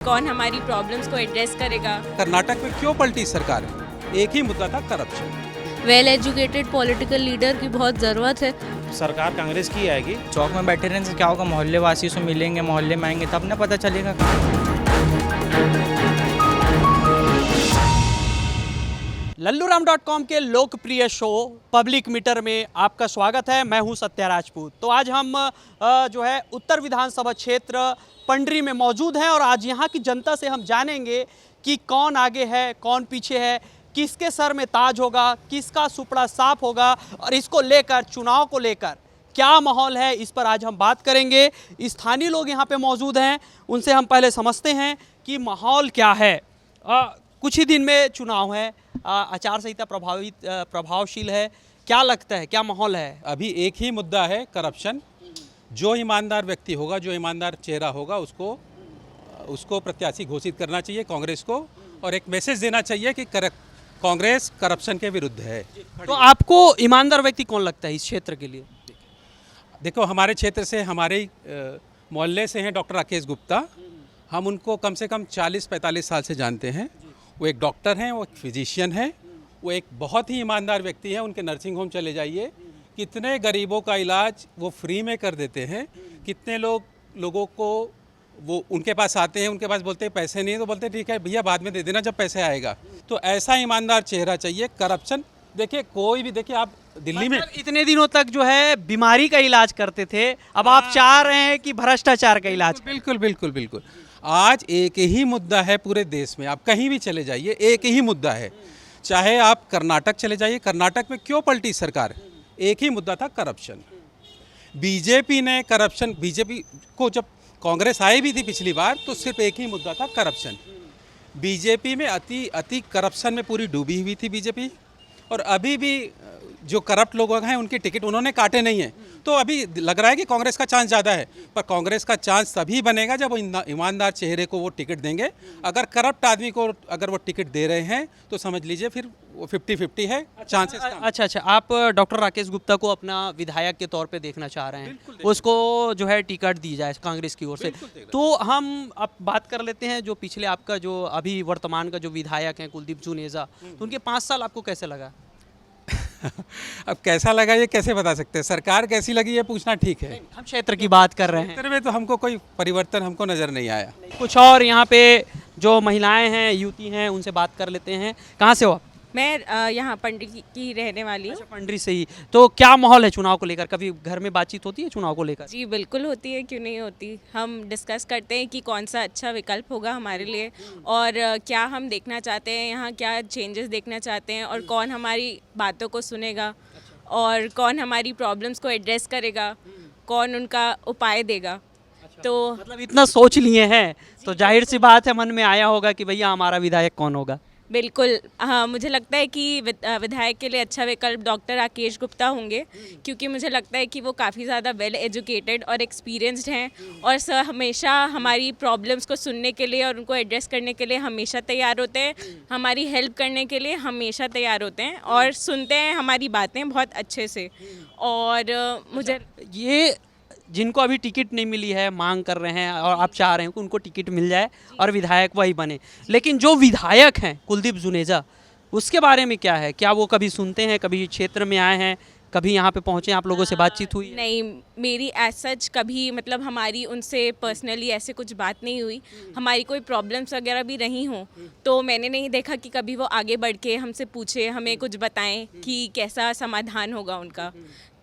कौन हमारी प्रॉब्लम्स को एड्रेस करेगा। कर्नाटक में क्यों पलटी सरकार? एक ही मुद्दा था, corruption. Well educated political leader की बहुत ज़रूरत है। सरकार कांग्रेस की आएगी। चौक में बैठे रहने से क्या होगा, मोहल्ले वासियों से मिलेंगे, मोहल्ले में आएंगे तब ना पता चलेगा। लल्लूराम.com के लोकप्रिय शो पब्लिक मीटर में आपका स्वागत है। मैं हूं सत्या राजपूत। तो आज हम जो है उत्तर विधानसभा क्षेत्र पंडरी में मौजूद हैं और आज यहां की जनता से हम जानेंगे कि कौन आगे है, कौन पीछे है, किसके सर में ताज होगा, किसका सुपड़ा साफ होगा और इसको लेकर, चुनाव को लेकर क्या माहौल है, इस पर आज हम बात करेंगे। स्थानीय लोग यहाँ पे मौजूद हैं, उनसे हम पहले समझते हैं कि माहौल क्या है। कुछ ही दिन में चुनाव है, आचार संहिता प्रभावशील है, क्या लगता है, क्या माहौल है? अभी एक ही मुद्दा है, करप्शन। जो ईमानदार व्यक्ति होगा, जो ईमानदार चेहरा होगा, उसको प्रत्याशी घोषित करना चाहिए कांग्रेस को, और एक मैसेज देना चाहिए कि कांग्रेस करप्शन के विरुद्ध है। तो आपको ईमानदार व्यक्ति कौन लगता है इस क्षेत्र के लिए? देखो, हमारे क्षेत्र से, हमारे मोहल्ले से हैं डॉक्टर राकेश गुप्ता। हम उनको कम से कम 40-45 साल से जानते हैं। वो एक डॉक्टर हैं, वो एक फिजिशियन हैं, वो एक बहुत ही ईमानदार व्यक्ति हैं। उनके नर्सिंग होम चले जाइए, कितने गरीबों का इलाज वो फ्री में कर देते हैं। कितने लोगों को वो उनके पास आते हैं, उनके पास बोलते हैं पैसे नहीं है, तो बोलते हैं ठीक है भैया बाद में दे देना जब पैसे आएगा। तो ऐसा ईमानदार चेहरा चाहिए। करप्शन देखिए, कोई भी, देखिए आप दिल्ली में इतने दिनों तक जो है बीमारी का इलाज करते थे, अब आप चाह रहे हैं कि भ्रष्टाचार का इलाज? बिल्कुल बिल्कुल बिल्कुल। आज एक ही मुद्दा है पूरे देश में, आप कहीं भी चले जाइए एक ही मुद्दा है। चाहे आप कर्नाटक चले जाइए, कर्नाटक में क्यों पलटी सरकार? एक ही मुद्दा था, करप्शन। बीजेपी ने करप्शन, बीजेपी को जब कांग्रेस आई भी थी पिछली बार, तो सिर्फ एक ही मुद्दा था, करप्शन। बीजेपी में अति करप्शन में पूरी डूबी हुई थी बीजेपी, और अभी भी जो करप्ट लोग हैं उनके टिकट उन्होंने काटे नहीं हैं। तो अभी लग रहा है कि कांग्रेस का चांस ज़्यादा है, पर कांग्रेस का चांस तभी बनेगा जब वो ईमानदार चेहरे को वो टिकट देंगे। अगर करप्ट आदमी को अगर वो टिकट दे रहे हैं तो समझ लीजिए फिर वो 50-50 है चांसेस। अच्छा, आप डॉक्टर राकेश गुप्ता को अपना विधायक के तौर पे देखना चाह रहे हैं, उसको जो है टिकट दी जाए कांग्रेस की ओर से। तो हम अब बात कर लेते हैं जो पिछले आपका जो अभी वर्तमान का जो विधायक हैं कुलदीप जुनेजा, तो उनके 5 साल आपको कैसे लगा? अब कैसा लगा ये कैसे बता सकते हैं, सरकार कैसी लगी ये पूछना ठीक है। हम क्षेत्र की बात कर रहे हैं। क्षेत्र में तो हमको कोई परिवर्तन हमको नज़र नहीं आया। कुछ और यहाँ पे जो महिलाएं हैं, युवती हैं, उनसे बात कर लेते हैं। कहाँ से हो आप? मैं यहाँ पंडरी की रहने वाली हूँ। अच्छा, पंडरी से ही। तो क्या माहौल है चुनाव को लेकर? कभी घर में बातचीत होती है चुनाव को लेकर? जी बिल्कुल होती है, क्यों नहीं होती। हम डिस्कस करते हैं कि कौन सा अच्छा विकल्प होगा हमारे लिए, और क्या हम देखना चाहते हैं यहाँ, क्या चेंजेस देखना चाहते हैं, और कौन हमारी बातों को सुनेगा, और कौन हमारी प्रॉब्लम्स को एड्रेस करेगा, कौन उनका उपाय देगा। तो मतलब इतना सोच लिए हैं तो जाहिर सी बात है मन में आया होगा कि भैया हमारा विधायक कौन होगा। बिल्कुल, हाँ, मुझे लगता है कि विधायक के लिए अच्छा विकल्प डॉक्टर राकेश गुप्ता होंगे, क्योंकि मुझे लगता है कि वो काफ़ी ज़्यादा वेल एजुकेटेड और एक्सपीरियंस्ड हैं, और हमेशा हमारी प्रॉब्लम्स को सुनने के लिए और उनको एड्रेस करने के लिए हमेशा तैयार होते हैं, हमारी हेल्प करने के लिए हमेशा तैयार होते हैं, और सुनते हैं हमारी बातें बहुत अच्छे से। और मुझे ये जिनको अभी टिकट नहीं मिली है, मांग कर रहे हैं और आप चाह रहे हैं कि उनको टिकट मिल जाए और विधायक वही बने, लेकिन जो विधायक हैं कुलदीप जुनेजा, उसके बारे में क्या है? क्या वो कभी सुनते हैं, कभी क्षेत्र में आए हैं, कभी यहाँ पे पहुँचे, आप लोगों से बातचीत हुई? नहीं, मेरी एज सच कभी, मतलब हमारी उनसे पर्सनली ऐसे कुछ बात नहीं हुई। हमारी कोई प्रॉब्लम्स वगैरह भी रही हों तो मैंने नहीं देखा कि कभी वो आगे बढ़ के हमसे पूछे, हमें कुछ बताएं कि कैसा समाधान होगा उनका।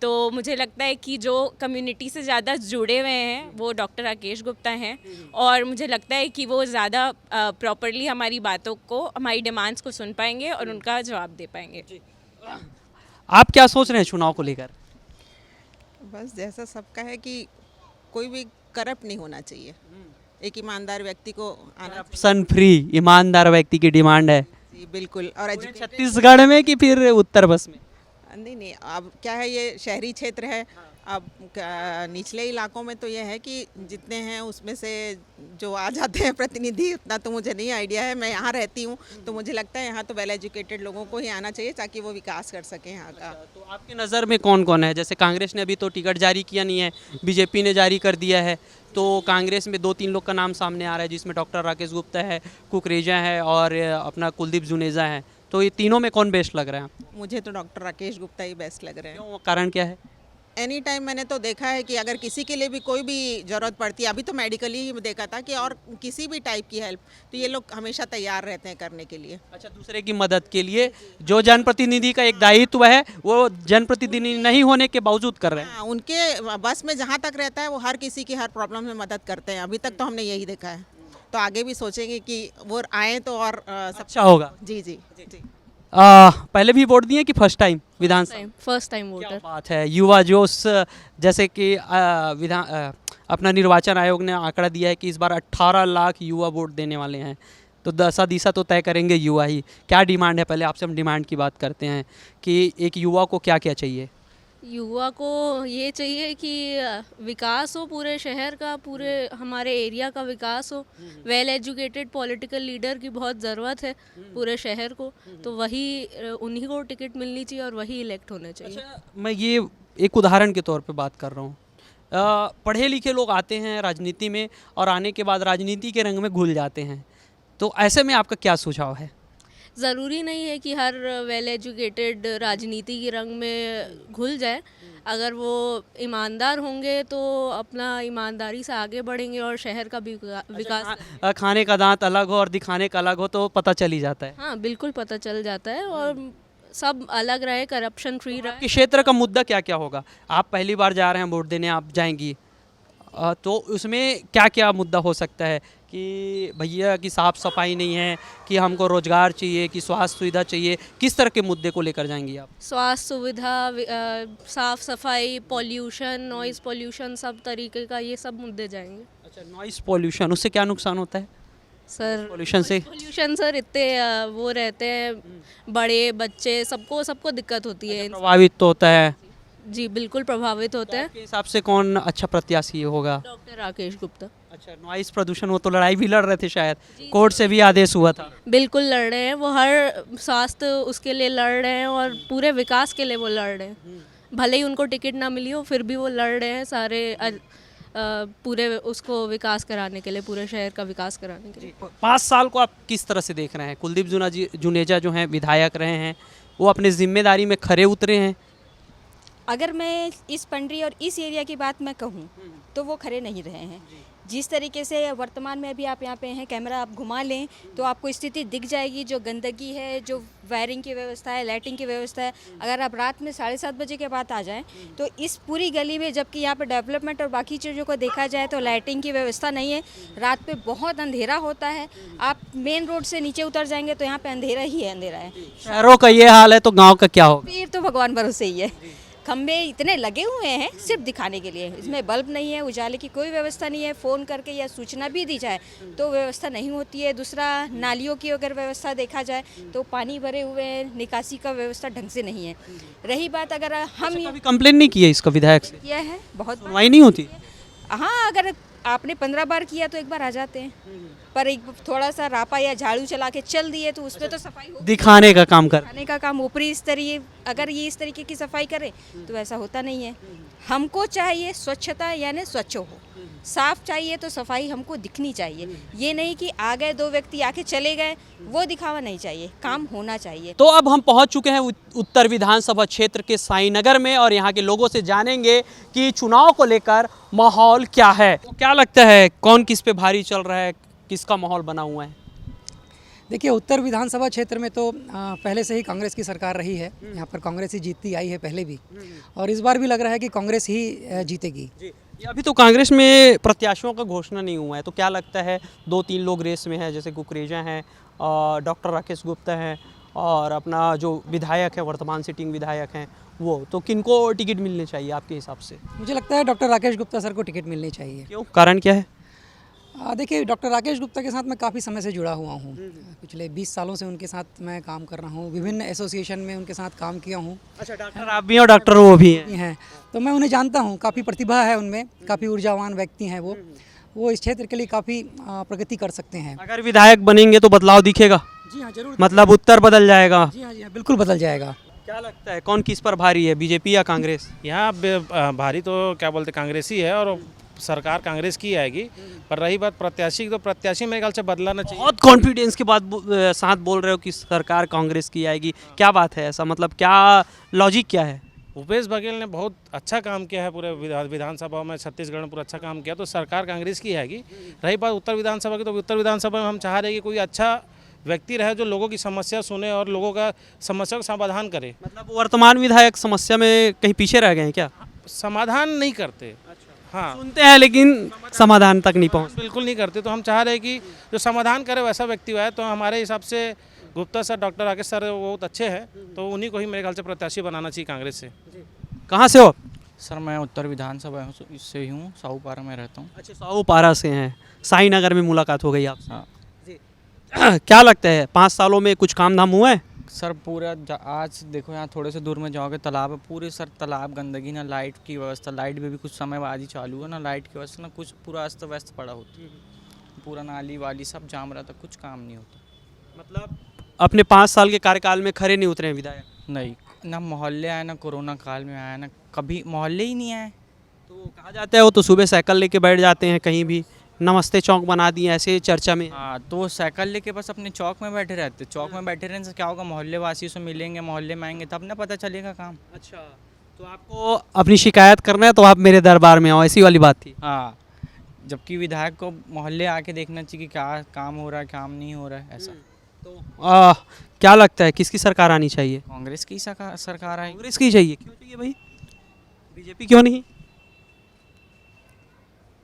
तो मुझे लगता है कि जो कम्युनिटी से ज़्यादा जुड़े हुए हैं वो डॉक्टर राकेश गुप्ता हैं, और मुझे लगता है कि वो ज़्यादा प्रॉपरली हमारी बातों को, हमारी डिमांड्स को सुन पाएंगे और उनका जवाब दे पाएंगे। आप क्या सोच रहे हैं चुनाव को लेकर? बस जैसा सबका है कि कोई भी करप्ट नहीं होना चाहिए, एक ईमानदार व्यक्ति को आना चाहिए। करप्शन फ्री ईमानदार व्यक्ति की डिमांड है जी, बिल्कुल। और छत्तीसगढ़ में कि फिर उत्तर बस में? नहीं, अब क्या है, ये शहरी क्षेत्र है, अब निचले इलाकों में तो ये है कि जितने हैं उसमें से जो आ जाते हैं प्रतिनिधि, उतना तो मुझे नहीं आइडिया है। मैं यहाँ रहती हूँ तो मुझे लगता है यहाँ तो वेल एजुकेटेड लोगों को ही आना चाहिए ताकि वो विकास कर सकें यहाँ का। तो आपकी नज़र में कौन कौन है? जैसे कांग्रेस ने अभी तो टिकट जारी किया नहीं है, बीजेपी ने जारी कर दिया है, तो कांग्रेस में 2-3 लोग का नाम सामने आ रहा है जिसमें डॉक्टर राकेश गुप्ता है, कुकरेजा है और अपना कुलदीप जुनेजा है। तो ये तीनों में कौन बेस्ट लग रहा है आपको? मुझे तो डॉक्टर राकेश गुप्ता ही बेस्ट लग रहे हैं। क्यों, कारण क्या है? एनी टाइम मैंने तो देखा है कि अगर किसी के लिए भी कोई भी ज़रूरत पड़ती है, अभी तो मेडिकली ही देखा था कि और किसी भी टाइप की हेल्प, तो ये लोग हमेशा तैयार रहते हैं करने के लिए। अच्छा, दूसरे की मदद के लिए जो जनप्रतिनिधि का एक दायित्व है वो जनप्रतिनिधि नहीं होने के बावजूद कर रहे हैं। हाँ, उनके बस में जहाँ तक रहता है वो हर किसी की हर प्रॉब्लम में मदद करते हैं। अभी तक तो हमने यही देखा है, तो आगे भी सोचेंगे कि वो आए तो और सब अच्छा होगा। जी जी जी। पहले भी वोट दिए कि फर्स्ट टाइम विधानसभा? फर्स्ट टाइम क्या वोटर। बात है, युवा जोश। जैसे कि अपना निर्वाचन आयोग ने आंकड़ा दिया है कि इस बार 18 लाख युवा वोट देने वाले हैं, तो दसा दिशा तो तय करेंगे युवा ही। क्या डिमांड है, पहले आपसे हम डिमांड की बात करते हैं कि एक युवा को क्या क्या चाहिए? युवा को ये चाहिए कि विकास हो पूरे शहर का, पूरे हमारे एरिया का विकास हो। वेल एजुकेटेड पॉलिटिकल लीडर की बहुत ज़रूरत है पूरे शहर को, तो वही उन्हीं को टिकट मिलनी चाहिए और वही इलेक्ट होने चाहिए। मैं ये एक उदाहरण के तौर पे बात कर रहा हूँ। पढ़े लिखे लोग आते हैं राजनीति में और आने के बाद राजनीति के रंग में घुल जाते हैं, तो ऐसे में आपका क्या सुझाव है? ज़रूरी नहीं है कि हर वेल एजुकेटेड राजनीति के रंग में घुल जाए। अगर वो ईमानदार होंगे तो अपना ईमानदारी से आगे बढ़ेंगे और शहर का भी विकास। खाने का दांत अलग हो और दिखाने का अलग हो तो पता चल ही जाता है। हाँ, बिल्कुल पता चल जाता है, और सब अलग रहे, करप्शन फ्री रहे। आपके क्षेत्र का मुद्दा क्या क्या होगा? आप पहली बार जा रहे हैं वोट देने, आप जाएंगी, तो उसमें क्या क्या मुद्दा हो सकता है कि भैया की साफ़ सफाई नहीं है, कि हमको रोज़गार चाहिए, कि स्वास्थ्य सुविधा चाहिए? किस तरह के मुद्दे को लेकर जाएंगी आप? स्वास्थ्य सुविधा, साफ सफाई, पॉल्यूशन, नॉइज़ पॉल्यूशन, सब तरीके का ये सब मुद्दे जाएंगे। अच्छा, नॉइस पॉल्यूशन, उससे क्या नुकसान होता है सर पॉल्यूशन से? पोल्यूशन सर इतने वो रहते हैं, बड़े बच्चे सबको दिक्कत होती है। प्रभावित तो होता है। जी बिल्कुल प्रभावित होते हैं। आपके हिसाब से कौन अच्छा प्रत्याशी होगा? डॉक्टर राकेश गुप्ता। अच्छा, नॉइस प्रदूषण, वो तो लड़ाई भी लड़ रहे थे शायद, कोर्ट से भी आदेश हुआ था। बिल्कुल लड़ रहे हैं वो, हर स्वास्थ्य उसके लिए लड़ रहे हैं और पूरे विकास के लिए वो लड़ रहे हैं। भले ही उनको टिकट ना मिली हो, फिर भी वो लड़ रहे हैं सारे पूरे उसको विकास कराने के लिए, पूरे शहर का विकास कराने के लिए। 5 साल को आप किस तरह से देख रहे हैं? कुलदीप जुनेजा जो हैं विधायक रहे हैं, वो अपनी जिम्मेदारी में खरे उतरे हैं? अगर मैं इस पंडरी और इस एरिया की बात मैं कहूँ तो वो खरे नहीं रहे हैं। जिस तरीके से वर्तमान में अभी आप यहाँ पे हैं, कैमरा आप घुमा लें तो आपको स्थिति दिख जाएगी। जो गंदगी है, जो वायरिंग की व्यवस्था है, लाइटिंग की व्यवस्था है, अगर आप रात में 7:30 बजे के बाद आ जाएं तो इस पूरी गली में, जबकि यहाँ पे डेवलपमेंट और बाकी चीज़ों को देखा जाए तो लाइटिंग की व्यवस्था नहीं है। रात पे बहुत अंधेरा होता है। आप मेन रोड से नीचे उतर जाएंगे तो यहाँ पे अंधेरा ही है, अंधेरा है। शहरों का ये हाल है तो गाँव का क्या होगा? फिर तो भगवान भरोसे ही है। खंबे इतने लगे हुए हैं सिर्फ दिखाने के लिए, इसमें बल्ब नहीं है, उजाले की कोई व्यवस्था नहीं है। फ़ोन करके या सूचना भी दी जाए तो व्यवस्था नहीं होती है। दूसरा, नालियों की अगर व्यवस्था देखा जाए तो पानी भरे हुए हैं, निकासी का व्यवस्था ढंग से नहीं है। रही बात, अगर हम कभी कंप्लेन नहीं की है इसका विधायक से? किया है, बहुत बार। सुनवाई नहीं होती? हाँ, अगर आपने 15 बार किया तो एक बार आ जाते हैं, पर एक थोड़ा सा रापा या झाड़ू चला के चल दिए तो उसमें तो सफाई हो। दिखाने का काम कर। खाने का काम ऊपरी स्तरीय, अगर ये इस तरीके की सफाई करे तो ऐसा होता नहीं है। हमको चाहिए स्वच्छता, यानी स्वच्छ हो, साफ चाहिए तो सफाई हमको दिखनी चाहिए। ये नहीं कि आ गए 2 व्यक्ति आके चले गए, वो दिखावा नहीं चाहिए, काम होना चाहिए। तो अब हम पहुंच चुके हैं उत्तर विधानसभा क्षेत्र के साईनगर में और यहाँ के लोगों से जानेंगे कि चुनाव को लेकर माहौल क्या है। क्या लगता है, कौन किस पे भारी चल रहा है, किसका माहौल बना हुआ है? देखिए, उत्तर विधानसभा क्षेत्र में तो पहले से ही कांग्रेस की सरकार रही है। यहाँ पर कांग्रेस ही जीतती आई है पहले भी, और इस बार भी लग रहा है कि कांग्रेस ही जीतेगी। अभी तो कांग्रेस में प्रत्याशियों का घोषणा नहीं हुआ है, तो क्या लगता है 2-3 लोग रेस में हैं, जैसे कुकरेजा हैं, डॉक्टर राकेश गुप्ता हैं और अपना जो विधायक है, वर्तमान सिटिंग विधायक हैं वो, तो किनको टिकट मिलनी चाहिए आपके हिसाब से? मुझे लगता है डॉक्टर राकेश गुप्ता सर को टिकट मिलनी चाहिए। क्यों, कारण क्या है? देखिए डॉक्टर राकेश गुप्ता के साथ मैं काफ़ी समय से जुड़ा हुआ हूँ। पिछले 20 सालों से उनके साथ मैं काम कर रहा हूँ, विभिन्न एसोसिएशन में उनके साथ काम किया हूँ। अच्छा, डॉक्टर आप भी हैं और डॉक्टर वो भी हैं। तो मैं उन्हें जानता हूँ, काफ़ी प्रतिभा है उनमें, काफ़ी ऊर्जावान व्यक्ति हैं वो इस क्षेत्र के लिए काफ़ी प्रगति कर सकते हैं। अगर विधायक बनेंगे तो बदलाव दिखेगा? जी हाँ, जरूर। मतलब उत्तर बदल जाएगा? जी हाँ, बिल्कुल बदल जाएगा। क्या लगता है कौन किस पर भारी है, बीजेपी या कांग्रेस? यहाँ भारी तो क्या बोलते कांग्रेस ही है और सरकार कांग्रेस की आएगी। पर रही बात प्रत्याशी की, तो प्रत्याशी मेरे ख्याल से बदलाना चाहिए। बहुत कॉन्फिडेंस के साथ बोल रहे हो कि सरकार कांग्रेस की आएगी, क्या बात है ऐसा, मतलब क्या लॉजिक क्या है? भूपेश बघेल ने बहुत अच्छा काम किया है पूरे विधानसभा में, छत्तीसगढ़ में पूरा अच्छा काम किया, तो सरकार कांग्रेस की आएगी। रही बात उत्तर विधानसभा की, तो उत्तर विधानसभा में हम चाह रहे हैं कि कोई अच्छा व्यक्ति रहे जो लोगों की समस्या सुने और लोगों का समस्या का समाधान करे। मतलब वर्तमान विधायक समस्या में कहीं पीछे रह गए हैं क्या? समाधान नहीं करते। हाँ, सुनते हैं लेकिन समाधान तक नहीं पहुँच। बिल्कुल नहीं करते। तो हम चाह रहे हैं कि जो समाधान करे वैसा व्यक्ति हुआ है। तो हमारे हिसाब से Gupta sir, doctor Rakesh sir वो बहुत अच्छे हैं, तो उन्हीं को ही मेरे ख्याल से प्रत्याशी बनाना चाहिए कांग्रेस से। कहाँ से हो? सर मैं उत्तर विधानसभा से ही हूँ, साहूपारा में रहता हूँ। अच्छा, साहूपारा से हैं। साई नगर में मुलाकात हो गई आपसे। हाँ क्या लगता है 5 सालों में कुछ काम धाम हुआ है? सर पूरा आज देखो यहाँ थोड़े से दूर में जाओगे तालाब है, पूरे सर तालाब गंदगी, ना लाइट की व्यवस्था, लाइट भी कुछ समय बाद ही चालू है, ना लाइट की व्यवस्था, ना कुछ, पूरा अस्त व्यस्त पड़ा होता, पूरा नाली वाली सब जाम रहता, कुछ काम नहीं होता। मतलब अपने 5 साल के कार्यकाल में खरे नहीं उतरे हैं विधायक? नहीं, ना मोहल्ले आए, ना कोरोना काल में आया, ना कभी मोहल्ले ही नहीं आए। तो कहा जाता है वो तो सुबह साइकिल लेके बैठ जाते हैं कहीं भी, नमस्ते चौक बना दिए ऐसे चर्चा में। हाँ, तो वो साइकिल लेके बस अपने चौक में बैठे रहते, चौक में बैठे रहने से क्या होगा, मोहल्ले वासी से मिलेंगे, मोहल्ले में आएंगे तब ना पता चलेगा काम। अच्छा, तो आपको अपनी शिकायत करना है तो आप मेरे दरबार में आओ, ऐसी वाली बात थी? हाँ, जबकि विधायक को मोहल्ले आके देखना चाहिए कि क्या काम हो रहा है, काम नहीं हो रहा है, ऐसा। तो क्या लगता है किसकी सरकार आनी चाहिए? कांग्रेस की सरकार आई। कांग्रेस की चाहिए? क्यों चाहिए भाई, बीजेपी क्यों नहीं?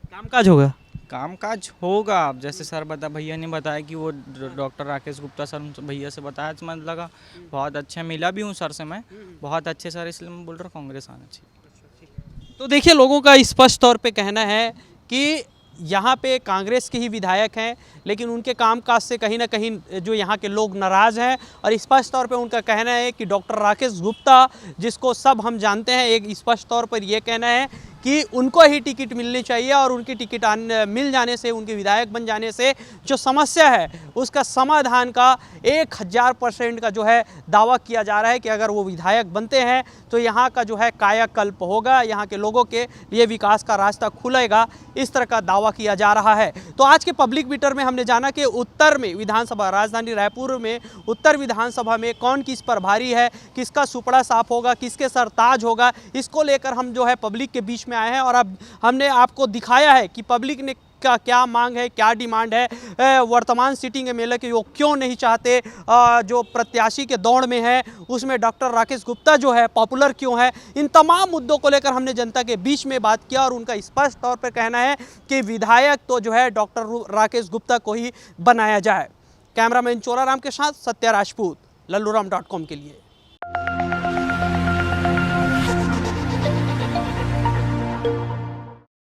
कामकाज होगा? कामकाज होगा। अब जैसे सर भैया ने बताया कि वो डॉक्टर राकेश गुप्ता सर भैया से बताया, तो मुझे लगा बहुत अच्छा, मिला भी हूँ सर से मैं, बहुत अच्छे सर, इसलिए मैं बोल रहा हूँ कांग्रेस आना चाहिए। तो देखिए लोगों का स्पष्ट तौर पे कहना है कि यहाँ पे कांग्रेस के ही विधायक हैं, लेकिन उनके कामकाज से कहीं ना कहीं जो यहाँ के लोग नाराज़ हैं, और स्पष्ट तौर पे उनका कहना है कि डॉक्टर राकेश गुप्ता, जिसको सब हम जानते हैं, एक स्पष्ट तौर पर ये कहना है कि उनको ही टिकट मिलनी चाहिए, और उनकी टिकट मिल जाने से, उनके विधायक बन जाने से जो समस्या है उसका समाधान का 1000% का जो है दावा किया जा रहा है कि अगर वो विधायक बनते हैं तो यहाँ का जो है कायाकल्प होगा, यहाँ के लोगों के लिए विकास का रास्ता खुलेगा, इस तरह का दावा किया जा रहा है। तो आज के पब्लिक मीटर में हमने जाना कि उत्तर में विधानसभा, राजधानी रायपुर में उत्तर विधानसभा में कौन किस पर भारी है, किसका सुपड़ा साफ होगा, किसके सरताज होगा, इसको लेकर हम जो है पब्लिक के बीच में आए हैं, और अब हमने आपको दिखाया है कि पब्लिक ने का क्या मांग है, क्या डिमांड है, वर्तमान सिटिंग एमएलए के वो क्यों नहीं चाहते, जो प्रत्याशी के दौड़ में है उसमें डॉक्टर राकेश गुप्ता जो है पॉपुलर क्यों है। इन तमाम मुद्दों को लेकर हमने जनता के बीच में बात किया, और उनका स्पष्ट तौर पर कहना है कि विधायक तो जो है डॉक्टर राकेश गुप्ता को ही बनाया जाए। कैमरामैन चोराराम के साथ सत्या राजपूत, लल्लूराम.com के लिए।